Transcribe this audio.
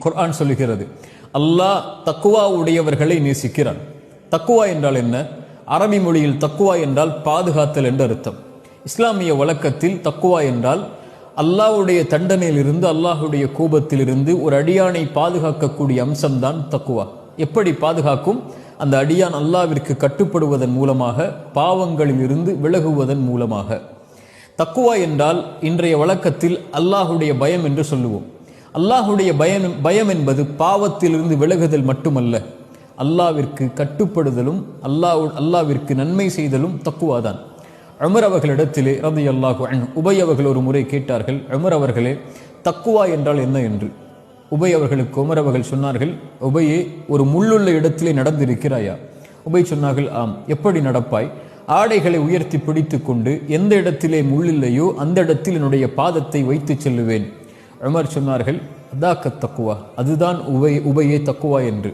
குர்ஆன் சொல்லுகிறது. அல்லாஹ் தக்குவா உடையவர்களை நேசிக்கிறான். தக்குவா என்றால் என்ன? அரபி மொழியில் தக்குவா என்றால் பாதுகாத்தல் என்று அர்த்தம். இஸ்லாமிய வழக்கத்தில் தக்குவா என்றால் அல்லாஹ்வுடைய தண்டனையிலிருந்து, அல்லாஹ்வுடைய கோபத்திலிருந்து ஒரு அடியானை பாதுகாக்கக்கூடிய அம்சம்தான் தக்குவா. எப்படி பாதுகாக்கும்? அந்த அடியான் அல்லாஹ்விற்கு கட்டுப்படுவதன் மூலமாக, பாவங்களில் இருந்து விலகுவதன் மூலமாக. தக்குவா என்றால் இன்றைய வழக்கத்தில் அல்லாஹ்வுடைய பயம் என்று சொல்லுவோம். அல்லாஹ்வுடைய பயம் என்பது பாவத்திலிருந்து விலகுதல் மட்டுமல்ல, அல்லாஹ்விற்கு கட்டுப்படுதலும் அல்லாஹ்விற்கு நன்மை செய்தலும் தக்குவாதான். உமர் அவர்களிடத்திலே ரலியல்லாஹு அன்ஹு உபய் அவர்கள் ஒரு முறை கேட்டார்கள், உமர் அவர்களே, தக்குவா என்றால் என்ன என்று. உபய் அவர்களுக்கு உமர் அவர்கள் சொன்னார்கள், உபையே, ஒரு முள்ளுள்ள இடத்திலே நடந்திருக்கிறாயா? உபய் சொன்னார்கள், ஆம். எப்படி நடப்பாய்? ஆடைகளை உயர்த்தி பிடித்து கொண்டு எந்த இடத்திலே முள்ளில்லையோ அந்த இடத்தில் என்னுடைய பாதத்தை வைத்து செல்லுவேன். உமர் சொன்னார்கள், அதாக்க தக்குவா, அதுதான் உபையே தக்குவா என்று.